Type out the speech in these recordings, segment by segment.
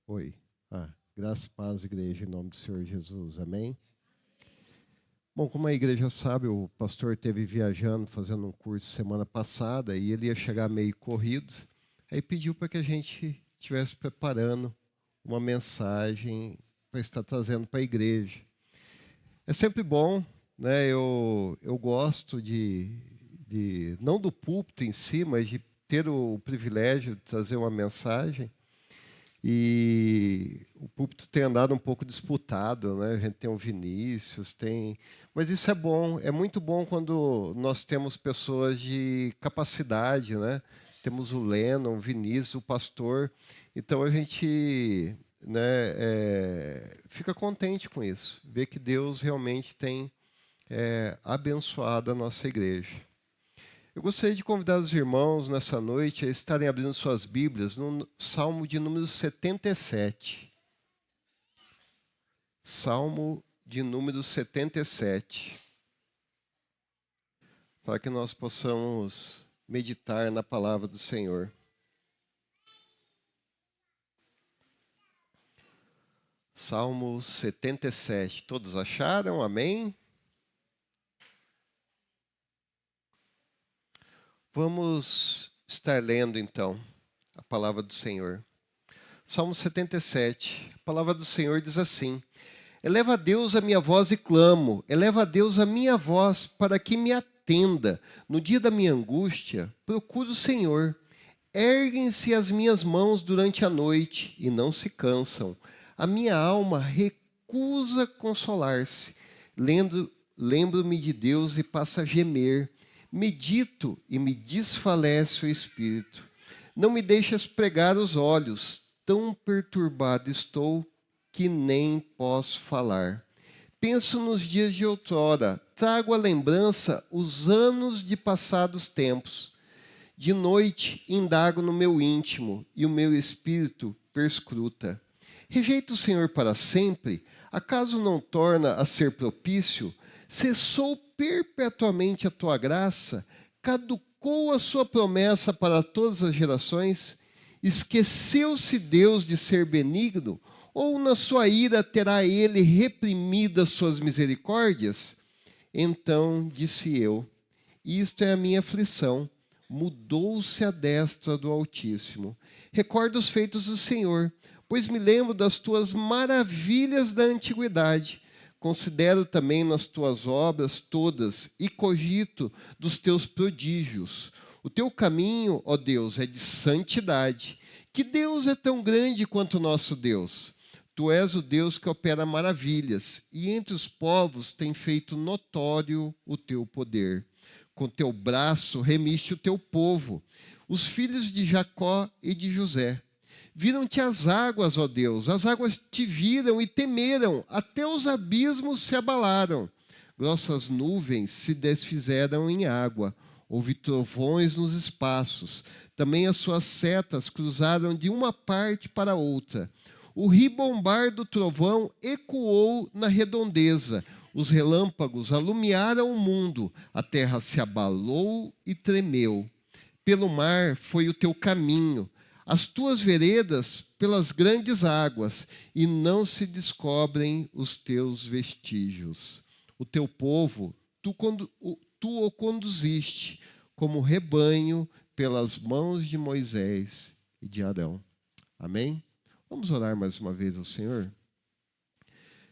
Oi. Graças, paz, igreja, em nome do Senhor Jesus. Amém? Bom, como a igreja sabe, o pastor esteve viajando, fazendo um curso semana passada, e ele ia chegar meio corrido. Aí pediu para que a gente estivesse preparando uma mensagem para estar trazendo para a igreja. É sempre bom, né? Eu gosto não do púlpito em si, mas de ter o privilégio de trazer uma mensagem. E o púlpito tem andado um pouco disputado, né? A gente tem o Vinícius, mas isso é bom, é muito bom quando nós temos pessoas de capacidade, né? Temos o Lennon, o Vinícius, o pastor. Então a gente, né, fica contente com isso, ver que Deus realmente tem abençoado a nossa igreja. Eu gostaria de convidar os irmãos nessa noite a estarem abrindo suas Bíblias no Salmo de número 77. Salmo de número 77. Para que nós possamos meditar na palavra do Senhor. Salmo 77. Todos acharam? Amém? Vamos estar lendo então a palavra do Senhor. Salmo 77. A palavra do Senhor diz assim: Eleva a Deus a minha voz e clamo, eleva a Deus a minha voz para que me atenda. No dia da minha angústia, procuro o Senhor. Erguem-se as minhas mãos durante a noite e não se cansam. A minha alma recusa consolar-se. Lembro-me de Deus e passo a gemer. Medito e me desfalece o espírito. Não me deixas pregar os olhos, tão perturbado estou que nem posso falar. Penso nos dias de outrora, trago à lembrança os anos de passados tempos. De noite indago no meu íntimo e o meu espírito perscruta. Rejeito o Senhor para sempre? Acaso não torna a ser propício? Cessou perpetuamente a tua graça? Caducou a sua promessa para todas as gerações? Esqueceu-se Deus de ser benigno? Ou na sua ira terá ele reprimido as suas misericórdias? Então disse eu: isto é a minha aflição. Mudou-se a destra do Altíssimo. Recordo os feitos do Senhor, pois me lembro das tuas maravilhas da antiguidade. Considero também nas tuas obras todas e cogito dos teus prodígios. O teu caminho, ó Deus, é de santidade. Que Deus é tão grande quanto o nosso Deus? Tu és o Deus que opera maravilhas, e entre os povos tem feito notório o teu poder. Com teu braço remiste o teu povo, os filhos de Jacó e de José. Viram-te as águas, ó Deus, as águas te viram e temeram, até os abismos se abalaram. Grossas nuvens se desfizeram em água, houve trovões nos espaços. Também as suas setas cruzaram de uma parte para outra. O ribombar do trovão ecoou na redondeza. Os relâmpagos alumiaram o mundo, a terra se abalou e tremeu. Pelo mar foi o teu caminho, as tuas veredas pelas grandes águas, e não se descobrem os teus vestígios. O teu povo, tu o conduziste como rebanho pelas mãos de Moisés e de Arão. Amém? Vamos orar mais uma vez ao Senhor?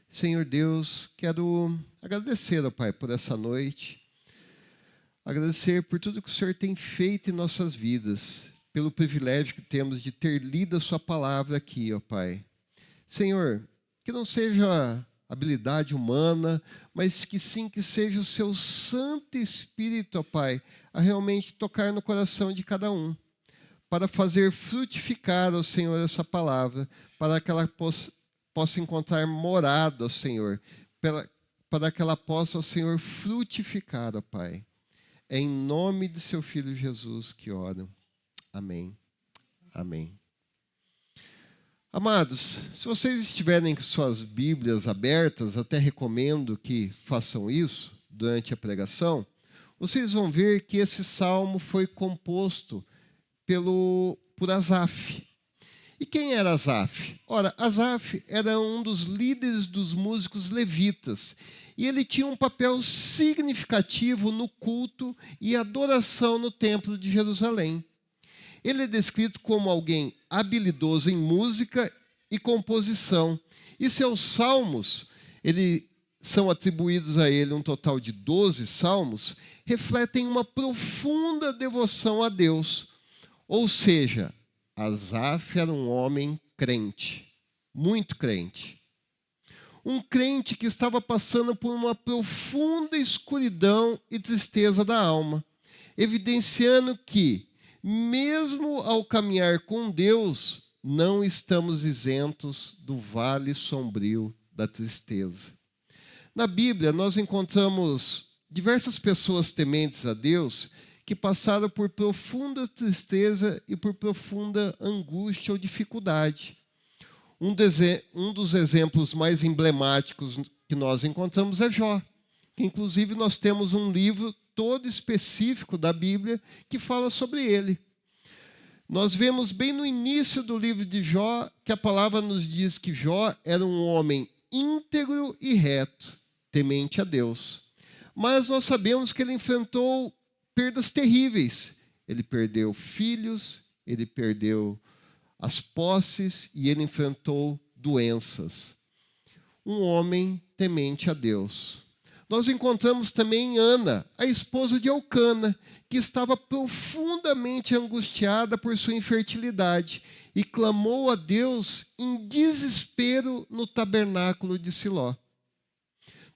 Senhor Deus, quero agradecer, ó Pai, por essa noite. Agradecer por tudo que o Senhor tem feito em nossas vidas. Pelo privilégio que temos de ter lido a sua palavra aqui, ó Pai. Senhor, que não seja habilidade humana, mas que sim que seja o seu Santo Espírito, ó Pai, a realmente tocar no coração de cada um. Para fazer frutificar, ó Senhor, essa palavra, para que ela possa encontrar morada, ó Senhor, para que ela possa, ó Senhor, frutificar, ó Pai. É em nome de seu Filho Jesus que oro. Amém. Amém. Amados, se vocês estiverem com suas Bíblias abertas, até recomendo que façam isso durante a pregação, vocês vão ver que esse salmo foi composto por Asaf. E quem era Asaf? Ora, Asaf era um dos líderes dos músicos levitas. E ele tinha um papel significativo no culto e adoração no templo de Jerusalém. Ele é descrito como alguém habilidoso em música e composição. E seus salmos, são atribuídos a ele um total de 12 salmos, refletem uma profunda devoção a Deus. Ou seja, Asaf era um homem crente, muito crente. Um crente que estava passando por uma profunda escuridão e tristeza da alma, evidenciando que, mesmo ao caminhar com Deus, não estamos isentos do vale sombrio da tristeza. Na Bíblia, nós encontramos diversas pessoas tementes a Deus que passaram por profunda tristeza e por profunda angústia ou dificuldade. Um dos exemplos mais emblemáticos que nós encontramos é Jó, que inclusive nós temos um livro todo específico da Bíblia que fala sobre ele. Nós vemos bem no início do livro de Jó que a palavra nos diz que Jó era um homem íntegro e reto, temente a Deus. Mas nós sabemos que ele enfrentou perdas terríveis. Ele perdeu filhos, ele perdeu as posses e ele enfrentou doenças. Um homem temente a Deus. Nós encontramos também Ana, a esposa de Elcana, que estava profundamente angustiada por sua infertilidade e clamou a Deus em desespero no tabernáculo de Siló.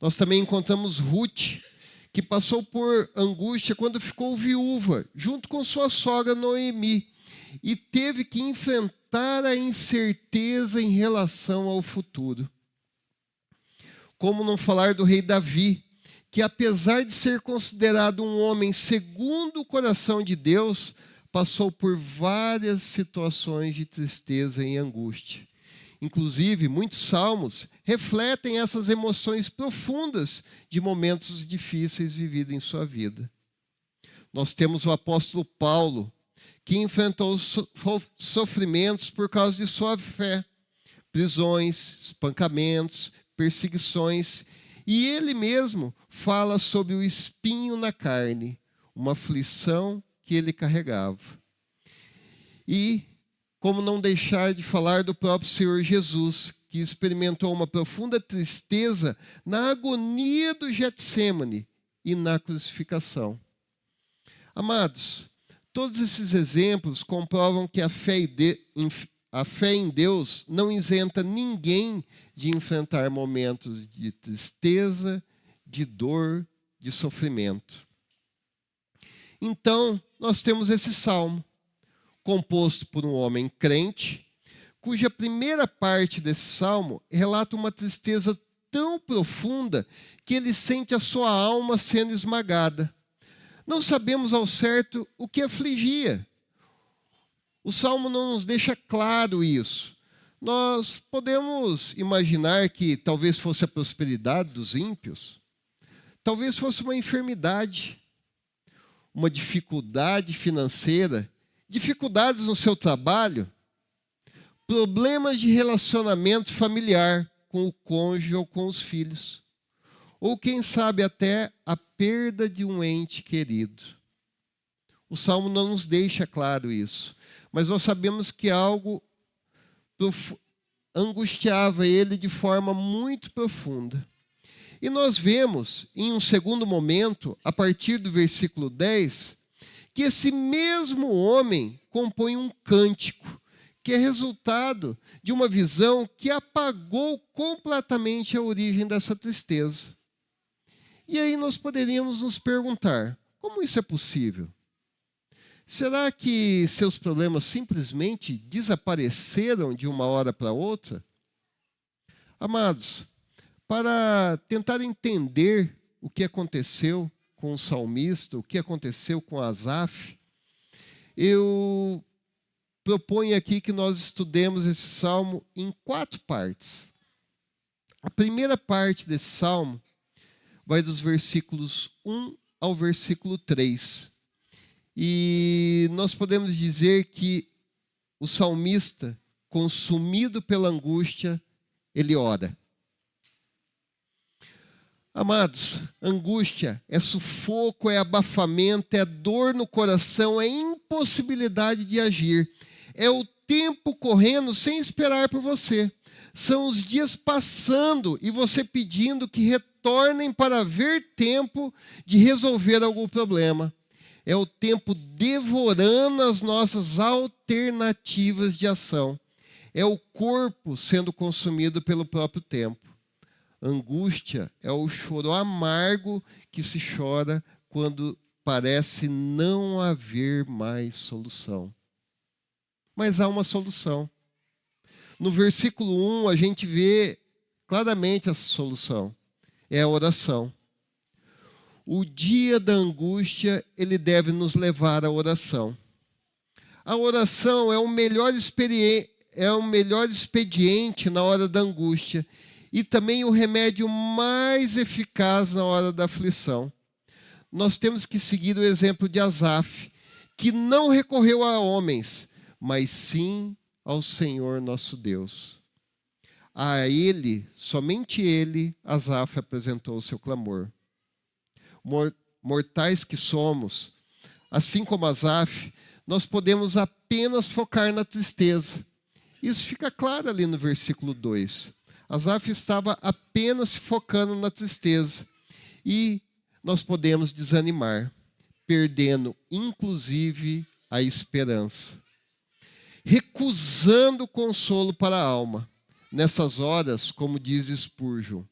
Nós também encontramos Ruth, que passou por angústia quando ficou viúva, junto com sua sogra Noemi, e teve que enfrentar a incerteza em relação ao futuro. Como não falar do rei Davi, que apesar de ser considerado um homem segundo o coração de Deus, passou por várias situações de tristeza e angústia. Inclusive, muitos salmos refletem essas emoções profundas de momentos difíceis vividos em sua vida. Nós temos o apóstolo Paulo, que enfrentou sofrimentos por causa de sua fé, prisões, espancamentos, perseguições, e ele mesmo fala sobre o espinho na carne, uma aflição que ele carregava. E como não deixar de falar do próprio Senhor Jesus, que experimentou uma profunda tristeza na agonia do Getsêmani e na crucificação. Amados, todos esses exemplos comprovam que a fé em Deus não isenta ninguém de enfrentar momentos de tristeza, de dor, de sofrimento. Então, nós temos esse salmo, composto por um homem crente, cuja primeira parte desse salmo relata uma tristeza tão profunda que ele sente a sua alma sendo esmagada. Não sabemos ao certo o que afligia. O salmo não nos deixa claro isso. Nós podemos imaginar que talvez fosse a prosperidade dos ímpios, talvez fosse uma enfermidade, uma dificuldade financeira, dificuldades no seu trabalho, problemas de relacionamento familiar com o cônjuge ou com os filhos, ou quem sabe até a perda de um ente querido. O Salmo não nos deixa claro isso, mas nós sabemos que algo angustiava ele de forma muito profunda. E nós vemos, em um segundo momento, a partir do versículo 10, que esse mesmo homem compõe um cântico, que é resultado de uma visão que apagou completamente a origem dessa tristeza. E aí nós poderíamos nos perguntar, como isso é possível? Será que seus problemas simplesmente desapareceram de uma hora para outra? Amados, para tentar entender o que aconteceu com o salmista, o que aconteceu com Asaf, eu proponho aqui que nós estudemos esse salmo em 4 partes. A primeira parte desse salmo vai dos versículos 1 ao versículo 3. E nós podemos dizer que o salmista consumido pela angústia, ele ora. Amados, angústia é sufoco, é abafamento, é dor no coração, é impossibilidade de agir. É o tempo correndo sem esperar por você. São os dias passando e você pedindo que retornem para haver tempo de resolver algum problema. É o tempo devorando as nossas alternativas de ação. É o corpo sendo consumido pelo próprio tempo. Angústia é o choro amargo que se chora quando parece não haver mais solução. Mas há uma solução. No versículo 1, a gente vê claramente essa solução. É a oração. O dia da angústia, ele deve nos levar à oração. A oração é o melhor expediente na hora da angústia e também o remédio mais eficaz na hora da aflição. Nós temos que seguir o exemplo de Asaf, que não recorreu a homens, mas sim ao Senhor nosso Deus. A ele, somente ele, Asaf apresentou o seu clamor. Mortais que somos, assim como Asaf, nós podemos apenas focar na tristeza. Isso fica claro ali no versículo 2. Asaf estava apenas focando na tristeza. E nós podemos desanimar, perdendo inclusive a esperança. Recusando o consolo para a alma. Nessas horas, como diz Spurgeon,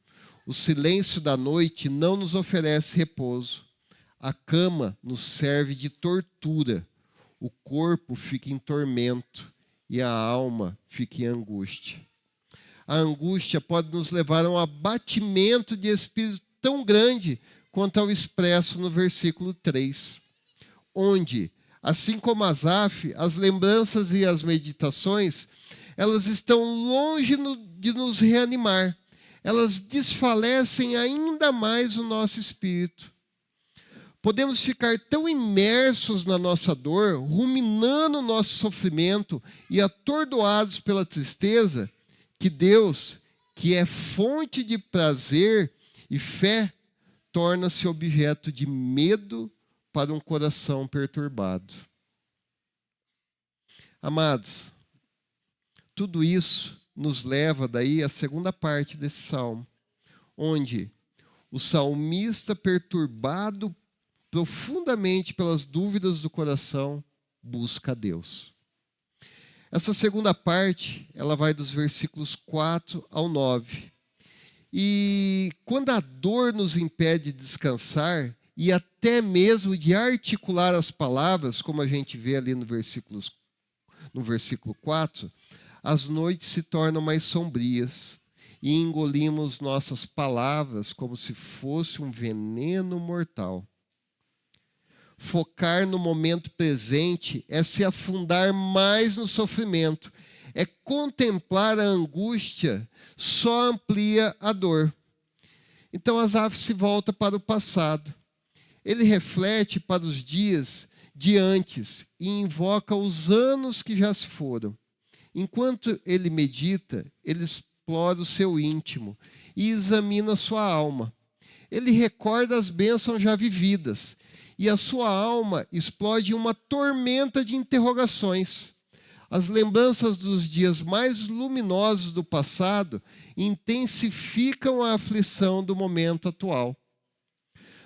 o silêncio da noite não nos oferece repouso. A cama nos serve de tortura. O corpo fica em tormento e a alma fica em angústia. A angústia pode nos levar a um abatimento de espírito tão grande quanto ao expresso no versículo 3, onde, assim como Asaf, as lembranças e as meditações, elas estão longe de nos reanimar. Elas desfalecem ainda mais o nosso espírito. Podemos ficar tão imersos na nossa dor, ruminando o nosso sofrimento e atordoados pela tristeza, que Deus, que é fonte de prazer e fé, torna-se objeto de medo para um coração perturbado. Amados, tudo isso nos leva daí à segunda parte desse salmo, onde o salmista, perturbado profundamente pelas dúvidas do coração, busca a Deus. Essa segunda parte, ela vai dos versículos 4 ao 9. E quando a dor nos impede de descansar e até mesmo de articular as palavras, como a gente vê ali no versículo 4, as noites se tornam mais sombrias e engolimos nossas palavras como se fosse um veneno mortal. Focar no momento presente é se afundar mais no sofrimento. É contemplar a angústia, só amplia a dor. Então Asaf se volta para o passado. Ele reflete para os dias de antes e invoca os anos que já se foram. Enquanto ele medita, ele explora o seu íntimo e examina a sua alma. Ele recorda as bênçãos já vividas e a sua alma explode uma tormenta de interrogações. As lembranças dos dias mais luminosos do passado intensificam a aflição do momento atual.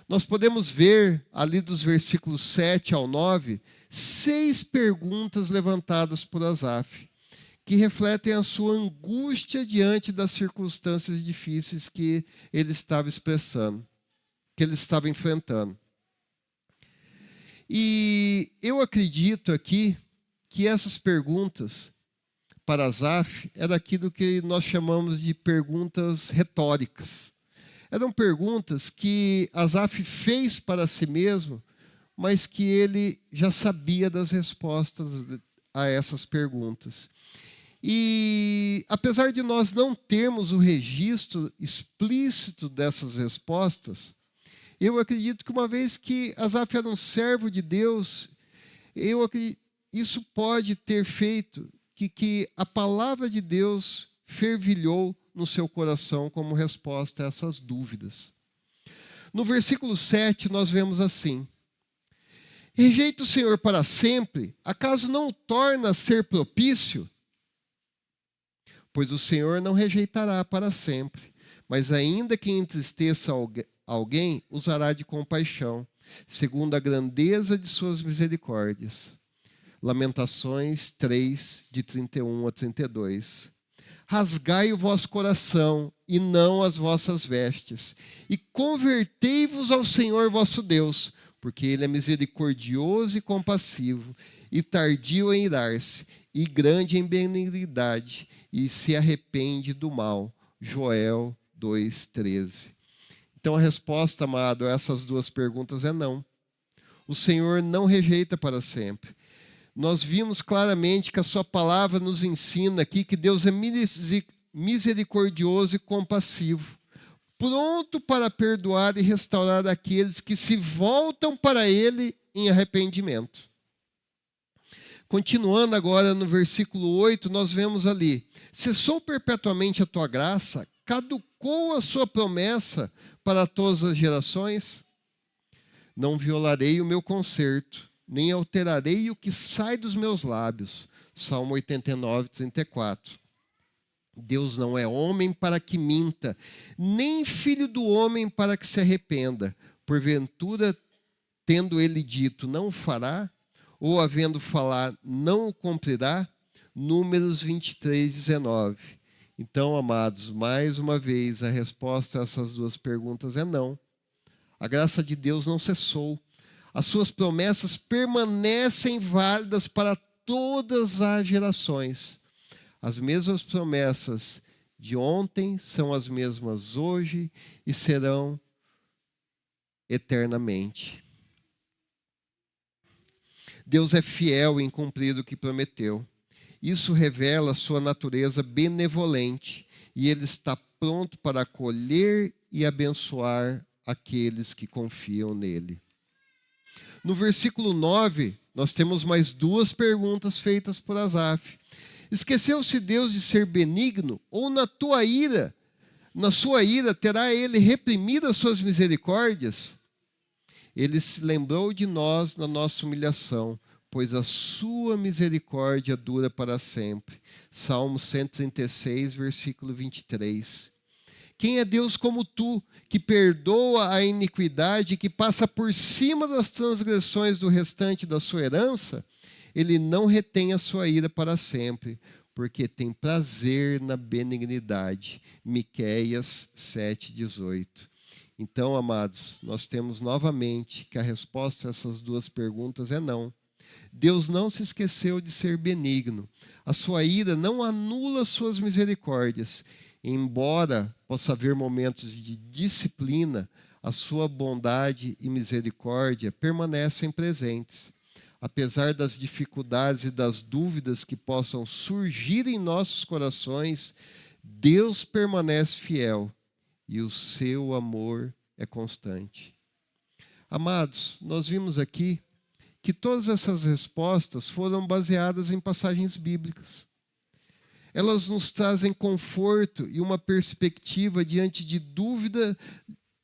Nós podemos ver, ali dos versículos 7 ao 9, 6 perguntas levantadas por Asaf, que refletem a sua angústia diante das circunstâncias difíceis que ele estava expressando, que ele estava enfrentando. E eu acredito aqui que essas perguntas para Asaf eram aquilo que nós chamamos de perguntas retóricas. Eram perguntas que Asaf fez para si mesmo, mas que ele já sabia das respostas a essas perguntas. E apesar de nós não termos o registro explícito dessas respostas, eu acredito que uma vez que Asaf era um servo de Deus, isso pode ter feito que a palavra de Deus fervilhou no seu coração como resposta a essas dúvidas. No versículo 7, nós vemos assim: rejeita o Senhor para sempre, acaso não o torna a ser propício? Pois o Senhor não rejeitará para sempre, mas ainda que entristeça alguém, usará de compaixão, segundo a grandeza de suas misericórdias. Lamentações 3, de 31 a 32. Rasgai o vosso coração, e não as vossas vestes, e convertei-vos ao Senhor vosso Deus, porque Ele é misericordioso e compassivo, e tardio em irar-se, e grande em benignidade, e se arrepende do mal. Joel 2:13. Então a resposta, amado, a essas duas perguntas é não. O Senhor não rejeita para sempre. Nós vimos claramente que a sua palavra nos ensina aqui que Deus é misericordioso e compassivo, pronto para perdoar e restaurar aqueles que se voltam para Ele em arrependimento. Continuando agora no versículo 8, nós vemos ali: cessou perpetuamente a tua graça, caducou a sua promessa para todas as gerações? Não violarei o meu concerto, nem alterarei o que sai dos meus lábios. Salmo 89, 34. Deus não é homem para que minta, nem filho do homem para que se arrependa. Porventura, tendo ele dito, não o fará, ou havendo falar, não o cumprirá? Números 23, 19. Então, amados, mais uma vez, a resposta a essas duas perguntas é não. A graça de Deus não cessou. As suas promessas permanecem válidas para todas as gerações. As mesmas promessas de ontem são as mesmas hoje e serão eternamente. Deus é fiel em cumprir o que prometeu. Isso revela a sua natureza benevolente e Ele está pronto para acolher e abençoar aqueles que confiam nele. No versículo 9, nós temos mais duas perguntas feitas por Asaf. Esqueceu-se Deus de ser benigno? Ou na sua ira, terá Ele reprimido as suas misericórdias? Ele se lembrou de nós na nossa humilhação, pois a sua misericórdia dura para sempre. Salmo 136, versículo 23. Quem é Deus como tu, que perdoa a iniquidade, que passa por cima das transgressões do restante da sua herança? Ele não retém a sua ira para sempre, porque tem prazer na benignidade. Miqueias 7:18. Então, amados, nós temos novamente que a resposta a essas duas perguntas é não. Deus não se esqueceu de ser benigno. A sua ira não anula as suas misericórdias. Embora possa haver momentos de disciplina, a sua bondade e misericórdia permanecem presentes. Apesar das dificuldades e das dúvidas que possam surgir em nossos corações, Deus permanece fiel e o seu amor é constante. Amados, nós vimos aqui que todas essas respostas foram baseadas em passagens bíblicas. Elas nos trazem conforto e uma perspectiva diante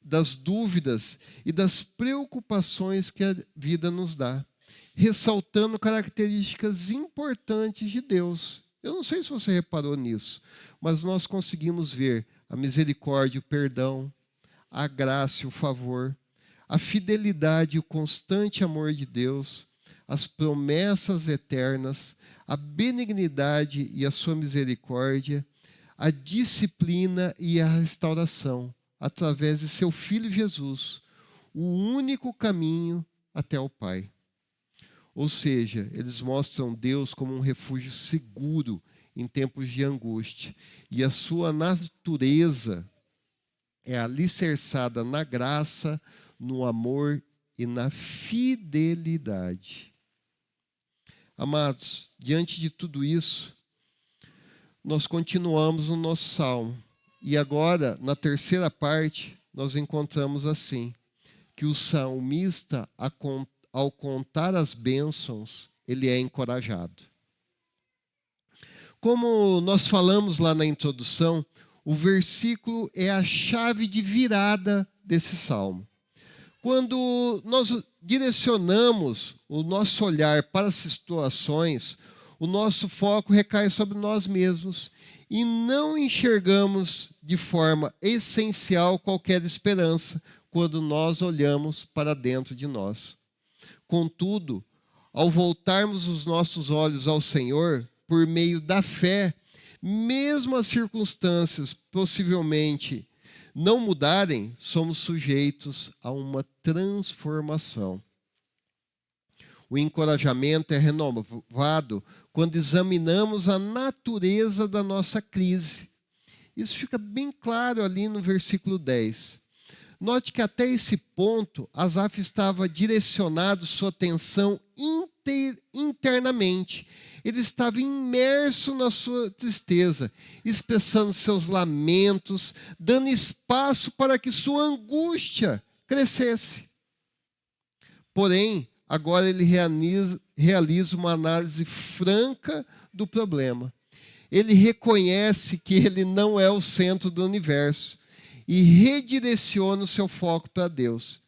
das dúvidas e das preocupações que a vida nos dá, ressaltando características importantes de Deus. Eu não sei se você reparou nisso, mas nós conseguimos ver a misericórdia, o perdão, a graça e o favor, a fidelidade e o constante amor de Deus, as promessas eternas, a benignidade e a sua misericórdia, a disciplina e a restauração, através de seu Filho Jesus, o único caminho até o Pai. Ou seja, eles mostram Deus como um refúgio seguro em tempos de angústia, e a sua natureza é alicerçada na graça, no amor e na fidelidade. Amados, diante de tudo isso, nós continuamos no nosso salmo. E agora, na terceira parte, nós encontramos assim, que o salmista, ao contar as bênçãos, ele é encorajado. Como nós falamos lá na introdução, o versículo é a chave de virada desse salmo. Quando nós direcionamos o nosso olhar para as situações, o nosso foco recai sobre nós mesmos e não enxergamos de forma essencial qualquer esperança quando nós olhamos para dentro de nós. Contudo, ao voltarmos os nossos olhos ao Senhor, por meio da fé, mesmo as circunstâncias possivelmente não mudarem, somos sujeitos a uma transformação. O encorajamento é renovado quando examinamos a natureza da nossa crise. Isso fica bem claro ali no versículo 10. Note que até esse ponto, Asaf estava direcionado sua atenção internamente. Ele estava imerso na sua tristeza, expressando seus lamentos, dando espaço para que sua angústia crescesse. Porém, agora ele realiza uma análise franca do problema. Ele reconhece que ele não é o centro do universo e redireciona o seu foco para Deus.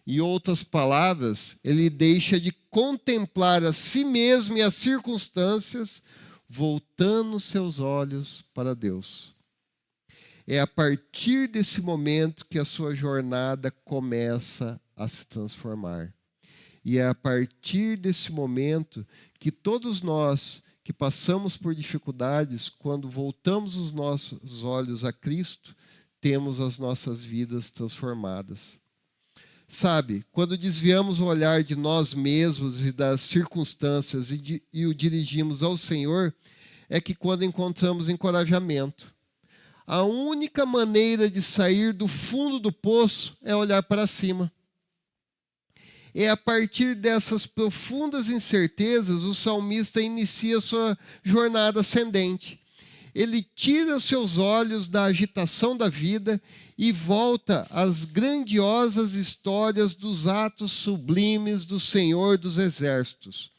Em outras palavras, ele deixa de contemplar a si mesmo e as circunstâncias, voltando seus olhos para Deus. É a partir desse momento que a sua jornada começa a se transformar. E é a partir desse momento que todos nós que passamos por dificuldades, quando voltamos os nossos olhos a Cristo, temos as nossas vidas transformadas. Sabe, quando desviamos o olhar de nós mesmos e das circunstâncias e o dirigimos ao Senhor, é que quando encontramos encorajamento. A única maneira de sair do fundo do poço é olhar para cima. É a partir dessas profundas incertezas, o salmista inicia sua jornada ascendente. Ele tira os seus olhos da agitação da vida e volta às grandiosas histórias dos atos sublimes do Senhor dos Exércitos.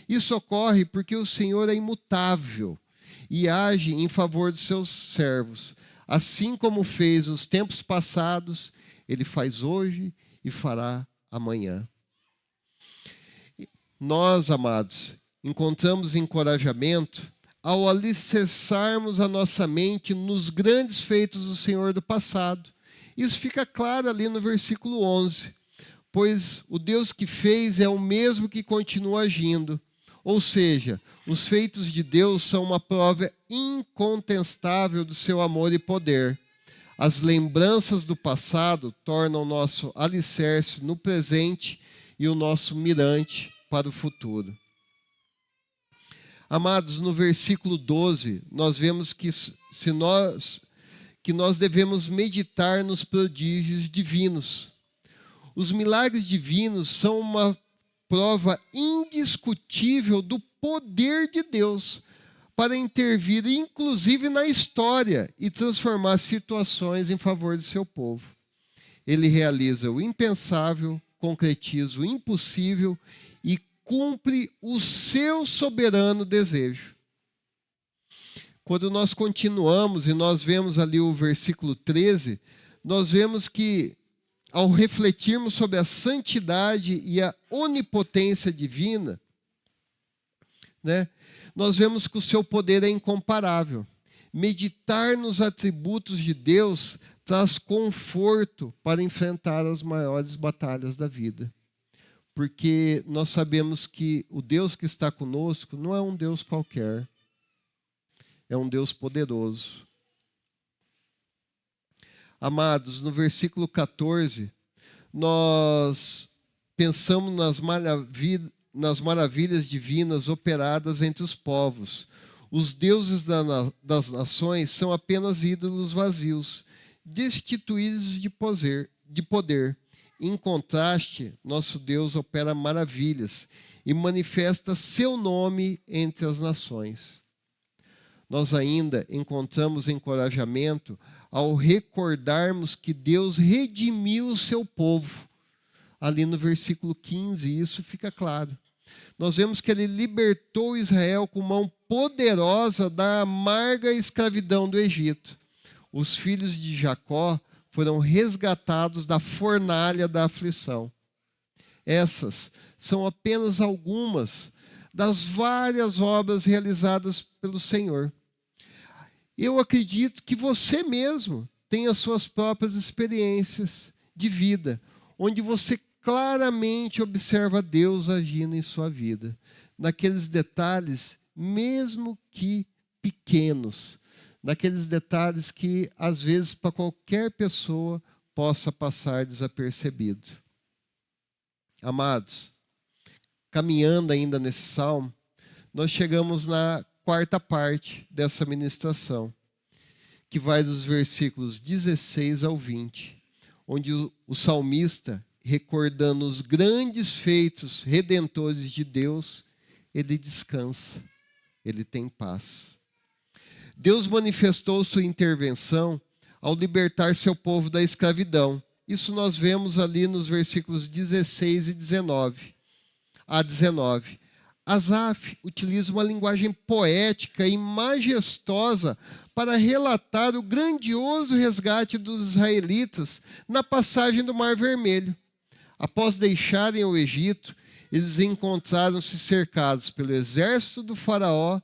Isso ocorre porque o Senhor é imutável e age em favor dos seus servos. Assim como fez nos tempos passados, ele faz hoje e fará amanhã. Nós, amados, encontramos encorajamento ao alicerçarmos a nossa mente nos grandes feitos do Senhor do passado. Isso fica claro ali no versículo 11. Pois o Deus que fez é o mesmo que continua agindo. Ou seja, os feitos de Deus são uma prova incontestável do seu amor e poder. As lembranças do passado tornam o nosso alicerce no presente e o nosso mirante para o futuro. Amados, no versículo 12, nós vemos que nós devemos meditar nos prodígios divinos. Os milagres divinos são uma prova indiscutível do poder de Deus para intervir, inclusive na história, e transformar situações em favor de seu povo. Ele realiza o impensável, concretiza o impossível e cumpre o seu soberano desejo. Quando nós continuamos e nós vemos ali o versículo 13, nós vemos que, ao refletirmos sobre a santidade e a onipotência divina, nós vemos que o seu poder é incomparável. Meditar nos atributos de Deus traz conforto para enfrentar as maiores batalhas da vida. Porque nós sabemos que o Deus que está conosco não é um Deus qualquer. É um Deus poderoso. Amados, no versículo 14, nós pensamos nas maravilhas divinas operadas entre os povos. Os deuses das nações são apenas ídolos vazios, destituídos de poder. Em contraste, nosso Deus opera maravilhas e manifesta seu nome entre as nações. Nós ainda encontramos encorajamento ao recordarmos que Deus redimiu o seu povo. Ali no versículo 15, isso fica claro. Nós vemos que ele libertou Israel com mão poderosa da amarga escravidão do Egito. Os filhos de Jacó foram resgatados da fornalha da aflição. Essas são apenas algumas das várias obras realizadas pelo Senhor. Eu acredito que você mesmo tem as suas próprias experiências de vida, onde você claramente observa Deus agindo em sua vida, naqueles detalhes, mesmo que pequenos, naqueles detalhes que, às vezes, para qualquer pessoa possa passar desapercebido. Amados, caminhando ainda nesse salmo, nós chegamos na quarta parte dessa ministração, que vai dos versículos 16 ao 20, onde o salmista, recordando os grandes feitos redentores de Deus, ele descansa, ele tem paz. Deus manifestou sua intervenção ao libertar seu povo da escravidão. Isso nós vemos ali nos versículos 16 e 19 a 19. Asaf utiliza uma linguagem poética e majestosa para relatar o grandioso resgate dos israelitas na passagem do Mar Vermelho. Após deixarem o Egito, eles encontraram-se cercados pelo exército do faraó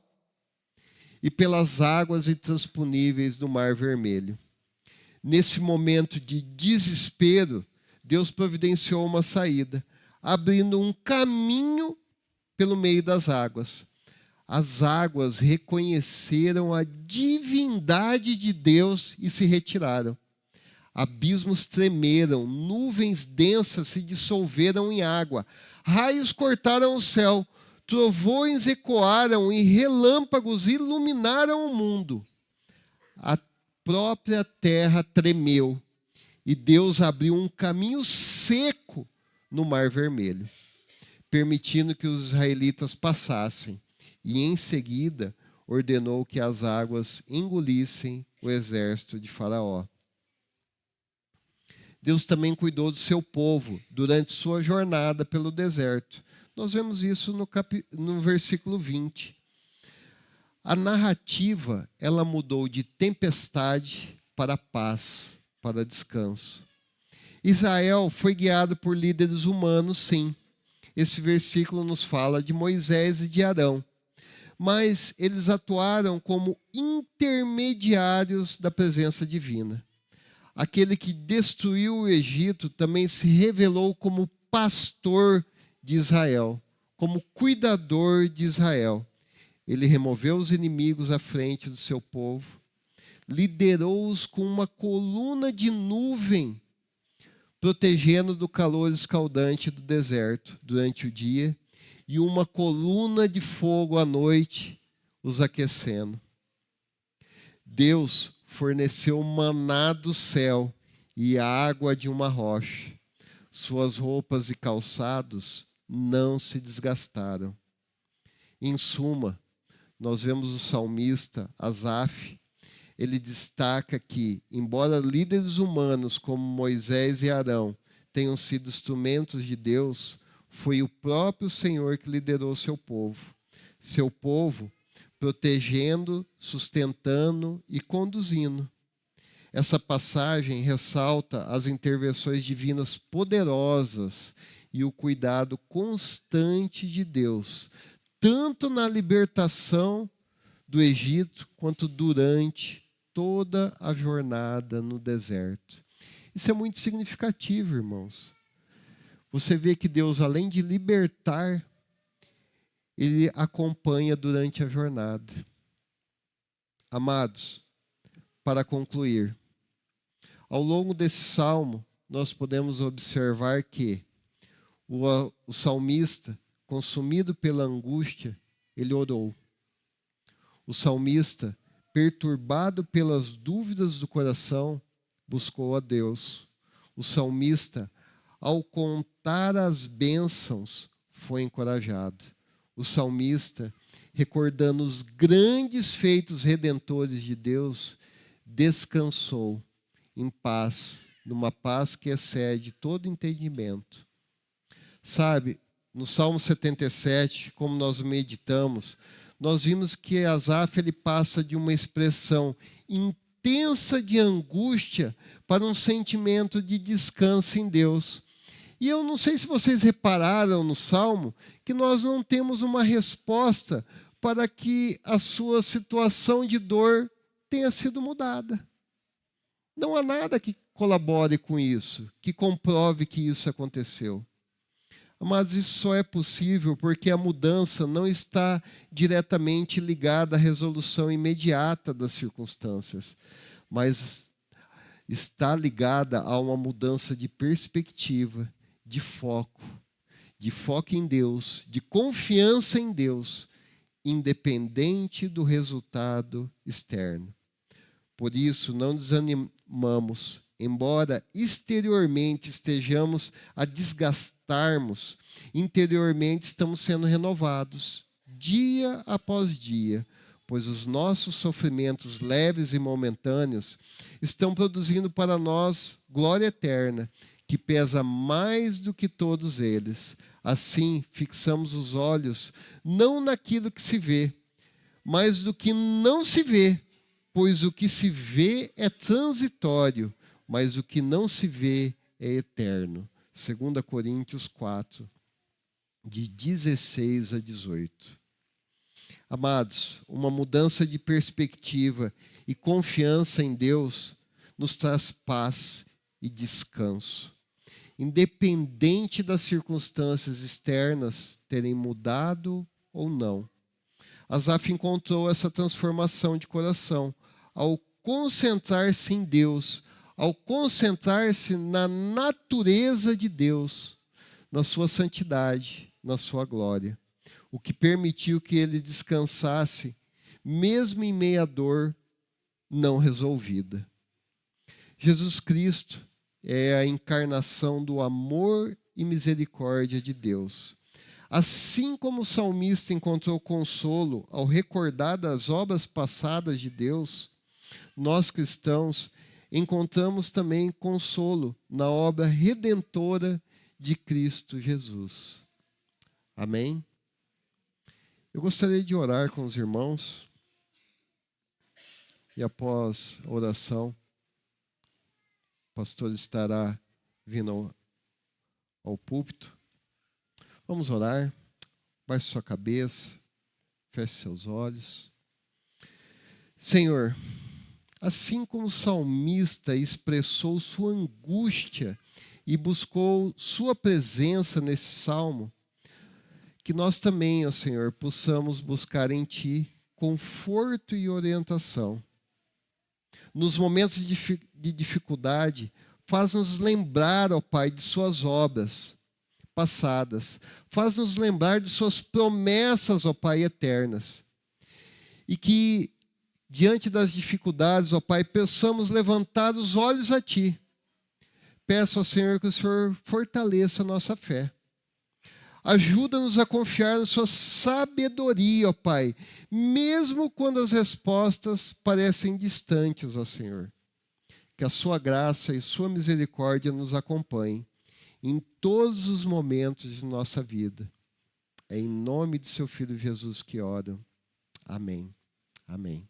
e pelas águas intransponíveis do Mar Vermelho. Nesse momento de desespero, Deus providenciou uma saída, abrindo um caminho pelo meio das águas. As águas reconheceram a divindade de Deus e se retiraram. Abismos tremeram, nuvens densas se dissolveram em água, raios cortaram o céu, trovões ecoaram e relâmpagos iluminaram o mundo. A própria terra tremeu e Deus abriu um caminho seco no Mar Vermelho, permitindo que os israelitas passassem, e em seguida ordenou que as águas engolissem o exército de Faraó. Deus também cuidou do seu povo durante sua jornada pelo deserto. Nós vemos isso no versículo 20. A narrativa, ela mudou de tempestade para paz, para descanso. Israel foi guiado por líderes humanos, sim. Esse versículo nos fala de Moisés e de Arão. Mas eles atuaram como intermediários da presença divina. Aquele que destruiu o Egito também se revelou como pastor de Israel, como cuidador de Israel. Ele removeu os inimigos à frente do seu povo, liderou-os com uma coluna de nuvem, protegendo do calor escaldante do deserto durante o dia, e uma coluna de fogo à noite, os aquecendo. Deus forneceu maná do céu e a água de uma rocha. Suas roupas e calçados não se desgastaram. Em suma, nós vemos o salmista Asaf, ele destaca que, embora líderes humanos como Moisés e Arão tenham sido instrumentos de Deus, foi o próprio Senhor que liderou seu povo. Seu povo protegendo, sustentando e conduzindo. Essa passagem ressalta as intervenções divinas poderosas e o cuidado constante de Deus, tanto na libertação do Egito, quanto durante toda a jornada no deserto. Isso é muito significativo, irmãos. Você vê que Deus, além de libertar, Ele acompanha durante a jornada. Amados, para concluir, ao longo desse salmo, nós podemos observar que o salmista, consumido pela angústia, ele orou. O salmista, perturbado pelas dúvidas do coração, buscou a Deus. O salmista, ao contar as bênçãos, foi encorajado. O salmista, recordando os grandes feitos redentores de Deus, descansou em paz, numa paz que excede todo entendimento. Sabe, no Salmo 77, como nós meditamos, nós vimos que Asaf ele passa de uma expressão intensa de angústia para um sentimento de descanso em Deus. E eu não sei se vocês repararam no Salmo que nós não temos uma resposta para que a sua situação de dor tenha sido mudada. Não há nada que colabore com isso, que comprove que isso aconteceu. Mas isso só é possível porque a mudança não está diretamente ligada à resolução imediata das circunstâncias, mas está ligada a uma mudança de perspectiva, de foco em Deus, de confiança em Deus, independente do resultado externo. Por isso, não desanimamos, embora exteriormente estejamos a desgastarmos, interiormente estamos sendo renovados, dia após dia, pois os nossos sofrimentos leves e momentâneos estão produzindo para nós glória eterna, que pesa mais do que todos eles. Assim, fixamos os olhos não naquilo que se vê, mas do que não se vê, pois o que se vê é transitório, mas o que não se vê é eterno. 2 Coríntios 4, de 16 a 18. Amados, uma mudança de perspectiva e confiança em Deus nos traz paz e descanso. Independente das circunstâncias externas terem mudado ou não. Asaf encontrou essa transformação de coração ao concentrar-se em Deus, ao concentrar-se na natureza de Deus, na sua santidade, na sua glória, o que permitiu que ele descansasse, mesmo em meio à dor não resolvida. Jesus Cristo é a encarnação do amor e misericórdia de Deus. Assim como o salmista encontrou consolo ao recordar das obras passadas de Deus, nós cristãos encontramos também consolo na obra redentora de Cristo Jesus. Amém? Eu gostaria de orar com os irmãos e após a oração, o pastor estará vindo ao púlpito. Vamos orar. Baixe sua cabeça, feche seus olhos. Senhor, assim como o salmista expressou sua angústia e buscou sua presença nesse salmo, que nós também, ó Senhor, possamos buscar em Ti conforto e orientação. Nos momentos de dificuldade, faz-nos lembrar, ó Pai, de Suas obras passadas. Faz-nos lembrar de Suas promessas, ó Pai, eternas. E que, diante das dificuldades, ó Pai, possamos levantar os olhos a Ti. Peço ao Senhor que o Senhor fortaleça a nossa fé. Ajuda-nos a confiar na Sua sabedoria, ó Pai, mesmo quando as respostas parecem distantes, ó Senhor. Que a Sua graça e Sua misericórdia nos acompanhem em todos os momentos de nossa vida. É em nome de Seu Filho Jesus que oro. Amém. Amém.